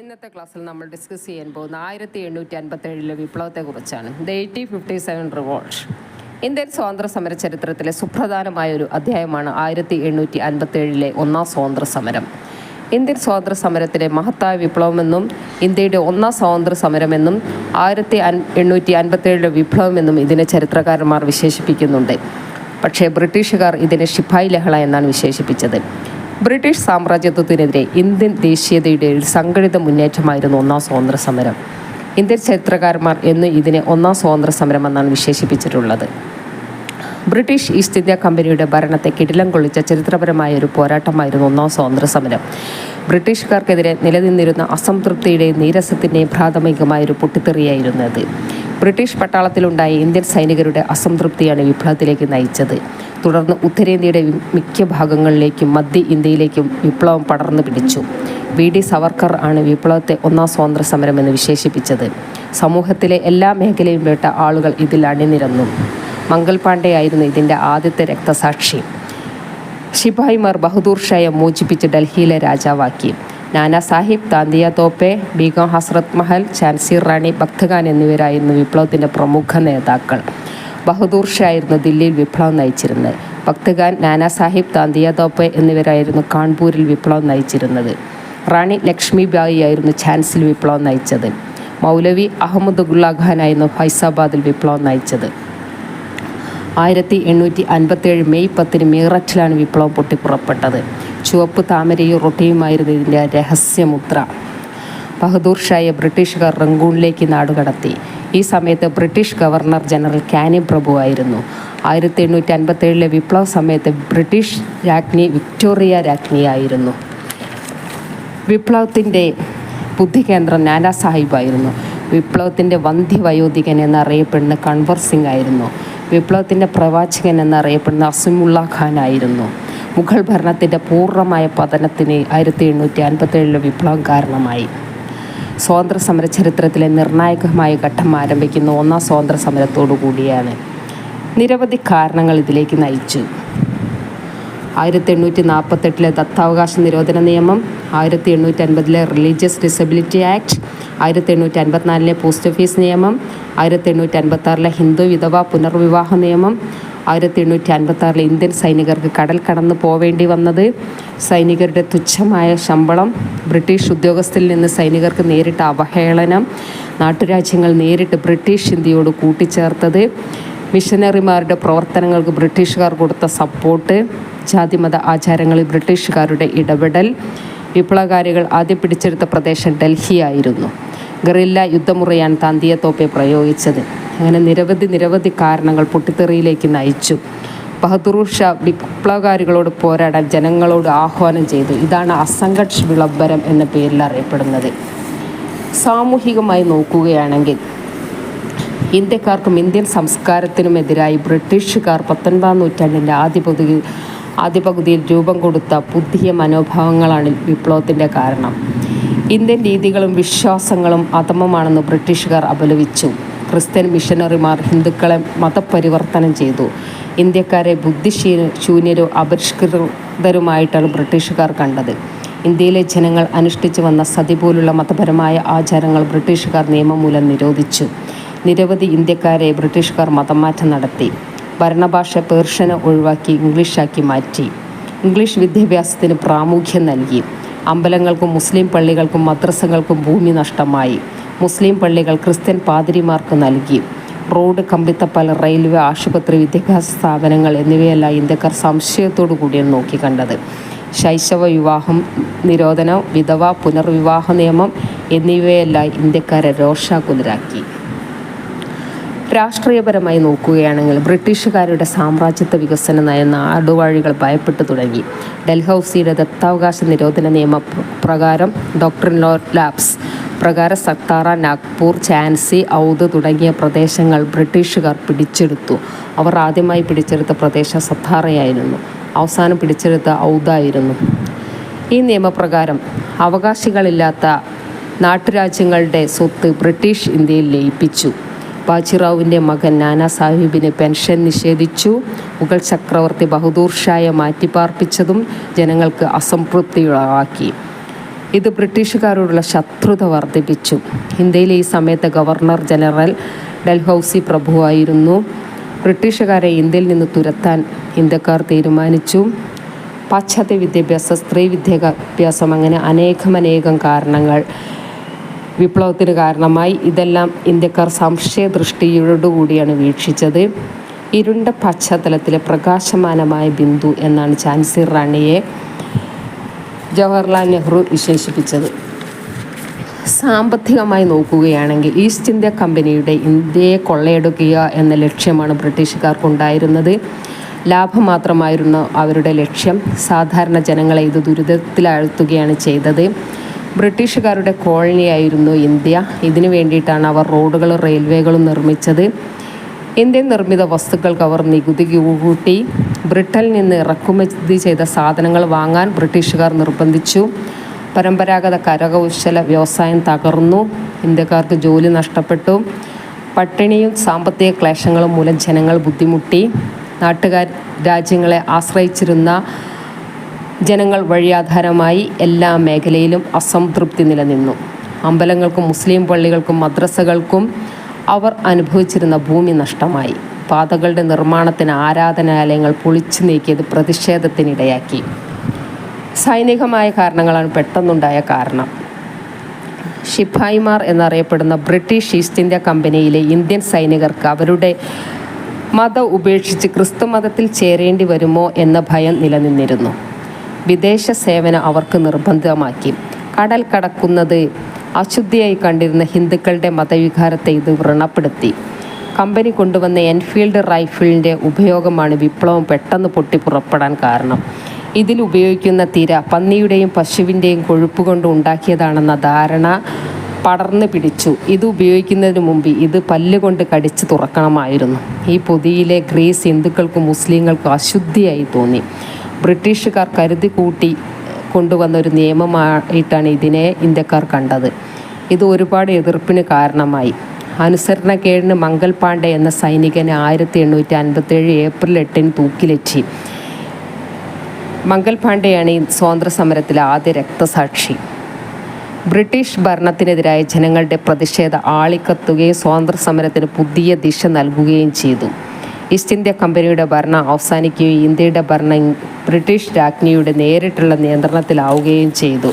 ഇന്നത്തെ ക്ലാസ്സിൽ നമ്മൾ ഡിസ്കസ് ചെയ്യാൻ പോകുന്ന 1857 വിപ്ലവത്തെക്കുറിച്ചാണ്. The 1857 revolt. ഇന്ത്യൻ സ്വാതന്ത്ര്യ സമര ചരിത്രത്തിലെ സുപ്രധാനമായൊരു അധ്യായമാണ് 1857 ഒന്നാം സ്വാതന്ത്ര്യ സമരം. ഇന്ത്യൻ സ്വാതന്ത്ര്യ സമരത്തിലെ മഹത്തായ വിപ്ലവമെന്നും ഇന്ത്യയുടെ ഒന്നാം സ്വാതന്ത്ര്യ സമരമെന്നും 1857 വിപ്ലവമെന്നും ഇതിനെ ചരിത്രകാരന്മാർ വിശേഷിപ്പിക്കുന്നുണ്ട്. പക്ഷേ ബ്രിട്ടീഷുകാർ ഇതിനെ ശിപ്പായി ലഹള എന്നാണ് വിശേഷിപ്പിച്ചത്. ബ്രിട്ടീഷ് സാമ്രാജ്യത്വത്തിനെതിരെ ഇന്ത്യൻ ദേശീയതയുടെ ഒരു സംഘടിത മുന്നേറ്റമായിരുന്നു ഒന്നാം സ്വാതന്ത്ര്യ സമരം. ഇന്ത്യൻ ചരിത്രകാരന്മാർ എന്ന് ഇതിനെ ഒന്നാം സ്വാതന്ത്ര്യ സമരം എന്നാണ് വിശേഷിപ്പിച്ചിട്ടുള്ളത്. ബ്രിട്ടീഷ് ഈസ്റ്റ് ഇന്ത്യ കമ്പനിയുടെ ഭരണത്തെ കിടിലം കൊള്ളിച്ച ചരിത്രപരമായ ഒരു പോരാട്ടമായിരുന്നു ഒന്നാം സ്വാതന്ത്ര്യ സമരം. ബ്രിട്ടീഷുകാർക്കെതിരെ നിലനിന്നിരുന്ന അസംതൃപ്തിയുടെയും നീരസത്തിൻ്റെയും പ്രാഥമികമായൊരു പൊട്ടിത്തെറിയായിരുന്നത്. ബ്രിട്ടീഷ് പട്ടാളത്തിലുണ്ടായ ഇന്ത്യൻ സൈനികരുടെ അസംതൃപ്തിയാണ് വിപ്ലവത്തിലേക്ക് നയിച്ചത്. തുടർന്ന് ഉത്തരേന്ത്യയുടെ മിക്ക ഭാഗങ്ങളിലേക്കും മധ്യ ഇന്ത്യയിലേക്കും വിപ്ലവം പടർന്നു പിടിച്ചു. വി ഡി സവർക്കർ ആണ് വിപ്ലവത്തെ ഒന്നാം സ്വാതന്ത്ര്യ സമരം എന്ന് വിശേഷിപ്പിച്ചത്. സമൂഹത്തിലെ എല്ലാ മേഖലയും പെട്ട ആളുകൾ ഇതിൽ അണിനിരന്നു. മംഗൾ പാണ്ഡെ ആയിരുന്നു ഇതിൻ്റെ ആദ്യത്തെ രക്തസാക്ഷി. ശിപായിമാർ ബഹദൂർ ഷായെ മോചിപ്പിച്ച് ഡൽഹിയിലെ രാജാവാക്കി. നാനാ സാഹിബ്, താന്തിയ തോപ്പെ, ബീഗം ഹസ്രത് മഹൽ, ഝാൻസി റാണി ബക്തഖാൻ എന്നിവരായിരുന്നു വിപ്ലവത്തിൻ്റെ പ്രമുഖ നേതാക്കൾ. ബഹദൂർ ഷാ ആയിരുന്നു ദില്ലിയിൽ വിപ്ലവം നയിച്ചിരുന്നത്. ബക്തഖാൻ, നാനാ സാഹിബ്, താന്തിയ തോപ്പെ എന്നിവരായിരുന്നു കാൺപൂരിൽ വിപ്ലവം നയിച്ചിരുന്നത്. റാണി ലക്ഷ്മിബായി ആയിരുന്നു ഝാൻസിയിൽ വിപ്ലവം നയിച്ചത്. മൗലവി അഹമ്മദുള്ള ഖാൻ ആയിരുന്നു ഫൈസാബാദിൽ വിപ്ലവം നയിച്ചത്. 1857 മെയ് 10 മീററ്റിലാണ് വിപ്ലവം പൊട്ടിപ്പുറപ്പെട്ടത്. ചുവപ്പ് താമരയും റൊട്ടിയുമായിരുന്നു ഇതിൻ്റെ രഹസ്യമുദ്ര. ബഹദൂർ ഷായെ ബ്രിട്ടീഷുകാർ റങ്കൂണിലേക്ക് നാടുകടത്തി. ഈ സമയത്ത് ബ്രിട്ടീഷ് ഗവർണർ ജനറൽ കാനിങ് പ്രഭു ആയിരുന്നു. 1857 വിപ്ലവ സമയത്ത് ബ്രിട്ടീഷ് രാജ്ഞി വിക്ടോറിയ രാജ്ഞിയായിരുന്നു. വിപ്ലവത്തിൻ്റെ ബുദ്ധികേന്ദ്രം നാനാ സാഹിബായിരുന്നു. വിപ്ലവത്തിൻ്റെ വന്ധ്യവയോധികൻ എന്നറിയപ്പെടുന്ന കൺവർ സിംഗ് ആയിരുന്നു. വിപ്ലവത്തിൻ്റെ പ്രവാചകൻ എന്നറിയപ്പെടുന്ന അസിമുള്ള ഖാൻ ആയിരുന്നു. മുഗൾ ഭരണത്തിൻ്റെ പൂർണ്ണമായ പതനത്തിന് 1857 വിപ്ലവം കാരണമായി. സ്വാതന്ത്ര്യ സമര ചരിത്രത്തിലെ നിർണായകമായ ഘട്ടം ആരംഭിക്കുന്ന ഒന്നാം സ്വാതന്ത്ര്യ സമരത്തോടു കൂടിയാണ്. നിരവധി കാരണങ്ങൾ ഇതിലേക്ക് നയിച്ചു. 1848 ദത്താവകാശ നിരോധന നിയമം, 1850 religious disability act, 1854 post office നിയമം, 1856 ഹിന്ദു വിധവ പുനർവിവാഹ നിയമം, 1856 ഇന്ത്യൻ സൈനികർക്ക് കടൽ കടന്നു പോവേണ്ടി വന്നത്, സൈനികരുടെ തുച്ഛമായ ശമ്പളം, ബ്രിട്ടീഷ് ഉദ്യോഗസ്ഥരിൽ നിന്ന് സൈനികർക്ക് നേരിട്ട അവഹേളനം, നാട്ടുരാജ്യങ്ങൾ നേരിട്ട് ബ്രിട്ടീഷ് ഇന്ത്യയോട് കൂട്ടിച്ചേർത്തത്, മിഷനറിമാരുടെ പ്രവർത്തനങ്ങൾക്ക് ബ്രിട്ടീഷുകാർ കൊടുത്ത സപ്പോർട്ട്, ജാതിമത ആചാരങ്ങളിൽ ബ്രിട്ടീഷുകാരുടെ ഇടപെടൽ. വിപ്ലവകാരികൾ ആദ്യം പിടിച്ചെടുത്ത പ്രദേശം ഡൽഹി ആയിരുന്നു. ഗറില്ല യുദ്ധമുറയാണ് താന്തിയ തോപ്പെ പ്രയോഗിച്ചത്. അങ്ങനെ നിരവധി കാരണങ്ങൾ പൊട്ടിത്തെറിയിലേക്ക് നയിച്ചു. ബഹദൂർ ഷാ വിപ്ലവകാരികളോട് പോരാടാൻ ജനങ്ങളോട് ആഹ്വാനം ചെയ്തു. ഇതാണ് അസംഘർഷ് വിളംബരം എന്ന പേരിൽ അറിയപ്പെടുന്നത്. സാമൂഹികമായി നോക്കുകയാണെങ്കിൽ ഇന്ത്യക്കാർക്കും ഇന്ത്യൻ സംസ്കാരത്തിനുമെതിരായി ബ്രിട്ടീഷുകാർ 19ാം നൂറ്റാണ്ടിൻ്റെ ആദ്യ പകുതിയിൽ രൂപം കൊടുത്ത പുതിയ മനോഭാവങ്ങളാണ് വിപ്ലവത്തിൻ്റെ കാരണം. ഇന്ത്യൻ രീതികളും വിശ്വാസങ്ങളും അധമമാണെന്ന് ബ്രിട്ടീഷുകാർ അപലപിച്ചു. ക്രിസ്ത്യൻ മിഷനറിമാർ ഹിന്ദുക്കളെ മതപരിവർത്തനം ചെയ്തു. ഇന്ത്യക്കാരെ ബുദ്ധിശൂന്യരും അപരിഷ്കൃതരുമായിട്ടാണ് ബ്രിട്ടീഷുകാർ കണ്ടത്. ഇന്ത്യയിലെ ജനങ്ങൾ അനുഷ്ഠിച്ചു വന്ന സതി പോലുള്ള മതപരമായ ആചാരങ്ങൾ ബ്രിട്ടീഷുകാർ നിയമം മൂലം നിരോധിച്ചു. നിരവധി ഇന്ത്യക്കാരെ ബ്രിട്ടീഷുകാർ മതം മാറ്റം നടത്തി. ഭരണഭാഷ പേർഷ്യനെ ഒഴിവാക്കി ഇംഗ്ലീഷാക്കി മാറ്റി. ഇംഗ്ലീഷ് വിദ്യാഭ്യാസത്തിന് പ്രാമുഖ്യം നൽകി. അമ്പലങ്ങൾക്കും മുസ്ലിം പള്ളികൾക്കും മദ്രസകൾക്കും ഭൂമി നഷ്ടമായി. മുസ്ലിം പള്ളികൾ ക്രിസ്ത്യൻ പാതിരിമാർക്ക് നൽകി. റോഡ്, കമ്പിത്തപ്പാൽ, റെയിൽവേ, ആശുപത്രി, വിദ്യാഭ്യാസ സ്ഥാപനങ്ങൾ എന്നിവയെല്ലാം ഇന്ത്യക്കാർ സംശയത്തോടു കൂടിയാണ് നോക്കിക്കണ്ടത്. ശൈശവ വിവാഹം നിരോധനം, വിധവ പുനർവിവാഹ നിയമം എന്നിവയെല്ലാം ഇന്ത്യക്കാരെ രോഷാകുലരാക്കി. രാഷ്ട്രീയപരമായി നോക്കുകയാണെങ്കിൽ ബ്രിട്ടീഷുകാരുടെ സാമ്രാജ്യത്വ വികസന നയ നാടുവാഴികൾ ഭയപ്പെട്ടു തുടങ്ങി. ഡൽഹൌസിയുടെ ദത്താവകാശ നിരോധന നിയമ പ്രകാരം ഡോക്ട്രിൻ ഓഫ് ലാപ്സ് പ്രകാരം സത്താറ, നാഗ്പൂർ, ഝാൻസി, ഔധ് തുടങ്ങിയ പ്രദേശങ്ങൾ ബ്രിട്ടീഷുകാർ പിടിച്ചെടുത്തു. അവർ ആദ്യമായി പിടിച്ചെടുത്ത പ്രദേശം സത്താറയായിരുന്നു. അവസാനം പിടിച്ചെടുത്ത ഔധായിരുന്നു. ഈ നിയമപ്രകാരം അവകാശികളില്ലാത്ത നാട്ടുരാജ്യങ്ങളുടെ സ്വത്ത് ബ്രിട്ടീഷ് ഇന്ത്യയിൽ ലയിപ്പിച്ചു. ബാജിറാവുവിൻ്റെ മകൻ നാനാ സാഹിബിന് പെൻഷൻ നിഷേധിച്ചു. മുഗൾ ചക്രവർത്തി ബഹദൂർ ഷായെ മാറ്റിപ്പാർപ്പിച്ചതും ജനങ്ങൾക്ക് അസംതൃപ്തിയുളവാക്കി. ഇത് ബ്രിട്ടീഷുകാരോടുള്ള ശത്രുത വർദ്ധിപ്പിച്ചു. ഇന്ത്യയിലെ ഈ സമയത്ത് ഗവർണർ ജനറൽ ഡൽഹൌസി പ്രഭുവായിരുന്നു. ബ്രിട്ടീഷുകാരെ ഇന്ത്യയിൽ നിന്ന് തുരത്താൻ ഇന്ത്യക്കാർ തീരുമാനിച്ചു. പാശ്ചാത്യ വിദ്യാഭ്യാസം, സ്ത്രീ വിദ്യാഭ്യാസം, അങ്ങനെ അനേകം കാരണങ്ങൾ വിപ്ലവത്തിന് കാരണമായി. ഇതെല്ലാം ഇന്ത്യക്കാർ സംശയദൃഷ്ടിയോടുകൂടിയാണ് വീക്ഷിച്ചത്. ഇരുണ്ട പശ്ചാത്തലത്തിലെ പ്രകാശമാനമായ ബിന്ദു എന്നാണ് ഝാൻസി റാണിയെ ജവഹർലാൽ നെഹ്റു വിശേഷിപ്പിച്ചത്. സാമ്പത്തികമായി നോക്കുകയാണെങ്കിൽ ഈസ്റ്റ് ഇന്ത്യ കമ്പനിയുടെ ഇന്ത്യയെ കൊള്ളയടിക്കുക എന്ന ലക്ഷ്യമാണ് ബ്രിട്ടീഷുകാർക്കുണ്ടായിരുന്നത്. ലാഭം മാത്രമായിരുന്നു അവരുടെ ലക്ഷ്യം. സാധാരണ ജനങ്ങളെ ഇത് ദുരിതത്തിലാഴ്ത്തുകയാണ് ചെയ്തത്. ബ്രിട്ടീഷുകാരുടെ കോളനിയായിരുന്നു ഇന്ത്യ. ഇതിനു വേണ്ടിയിട്ടാണ് അവർ റോഡുകളും റെയിൽവേകളും നിർമ്മിച്ചത്. ഇന്ത്യൻ നിർമ്മിത വസ്തുക്കൾക്ക് അവർ നികുതി കൂട്ടി. ബ്രിട്ടനിൽ നിന്ന് ഇറക്കുമതി ചെയ്ത സാധനങ്ങൾ വാങ്ങാൻ ബ്രിട്ടീഷുകാർ നിർബന്ധിച്ചു. പരമ്പരാഗത കരകൗശല വ്യവസായം തകർന്നു. ഇന്ത്യക്കാർക്ക് ജോലി നഷ്ടപ്പെട്ടു. പട്ടിണിയും സാമ്പത്തിക ക്ലേശങ്ങളും മൂലം ജനങ്ങൾ ബുദ്ധിമുട്ടി. രാജ്യങ്ങളെ ആശ്രയിച്ചിരുന്ന ജനങ്ങൾ വഴിയാധാരമായി. എല്ലാ മേഖലയിലും അസംതൃപ്തി നിലനിന്നു. അമ്പലങ്ങൾക്കും മുസ്ലിം പള്ളികൾക്കും മദ്രസകൾക്കും അവർ അനുഭവിച്ചിരുന്ന ഭൂമി നഷ്ടമായി. പാതകളുടെ നിർമ്മാണത്തിന് ആരാധനാലയങ്ങൾ പൊളിച്ചു നീക്കിയത് പ്രതിഷേധത്തിനിടയാക്കി. സൈനികമായ കാരണങ്ങളാണ് പെട്ടെന്നുണ്ടായ കാരണം. ശിപ്പായിമാർ എന്നറിയപ്പെടുന്ന ബ്രിട്ടീഷ് ഈസ്റ്റ് ഇന്ത്യ കമ്പനിയിലെ ഇന്ത്യൻ സൈനികർക്ക് അവരുടെ മതം ഉപേക്ഷിച്ച് ക്രിസ്തു മതത്തിൽ ചേരേണ്ടി വരുമോ എന്ന ഭയം നിലനിന്നിരുന്നു. വിദേശ സേവനം അവർക്ക് നിർബന്ധമാക്കി. കടൽ കടക്കുന്നത് അശുദ്ധിയായി കണ്ടിരുന്ന ഹിന്ദുക്കളുടെ മതവികാരത്തെ ഇത് വ്രണപ്പെടുത്തി. കമ്പനി കൊണ്ടുവന്ന എൻഫീൽഡ് റൈഫിളിൻ്റെ ഉപയോഗമാണ് വിപ്ലവം പെട്ടെന്ന് പൊട്ടിപ്പുറപ്പെടാൻ കാരണം. ഇതിൽ ഉപയോഗിക്കുന്ന തിര പന്നിയുടെയും പശുവിൻ്റെയും കൊഴുപ്പ് കൊണ്ട് ഉണ്ടാക്കിയതാണെന്ന ധാരണ പടർന്നു പിടിച്ചു. ഇത് ഉപയോഗിക്കുന്നതിന് മുമ്പ് ഇത് പല്ലുകൊണ്ട് കടിച്ച് തുറക്കണമായിരുന്നു. ഈ പൊതിയിലെ ഗ്രീസ് ഹിന്ദുക്കൾക്കും മുസ്ലിങ്ങൾക്കും അശുദ്ധിയായി തോന്നി. ബ്രിട്ടീഷുകാർ കരുതി കൂട്ടി കൊണ്ടുവന്ന ഒരു നിയമമായിട്ടാണ് ഇതിനെ ഇന്ത്യക്കാർ കണ്ടത്. ഇത് ഒരുപാട് എതിർപ്പിന് കാരണമായി. അനുസരണക്കേടിന് മംഗൽ പാണ്ഡെ എന്ന സൈനികനെ 1857 ഏപ്രിൽ 8 തൂക്കിലേറ്റി. മംഗൽ പാണ്ഡെയാണ് ഈ സ്വാതന്ത്ര്യ സമരത്തിലെ ആദ്യ രക്തസാക്ഷി. ബ്രിട്ടീഷ് ഭരണത്തിനെതിരായ ജനങ്ങളുടെ പ്രതിഷേധം ആളിക്കത്തുകയും സ്വാതന്ത്ര്യ സമരത്തിന് പുതിയ ദിശ നൽകുകയും ചെയ്തു. ഈസ്റ്റ് ഇന്ത്യ കമ്പനിയുടെ ഭരണം അവസാനിക്കുകയും ഇന്ത്യയുടെ ഭരണം ബ്രിട്ടീഷ് രാജ്ഞിയുടെ നേരിട്ടുള്ള നിയന്ത്രണത്തിലാവുകയും ചെയ്തു.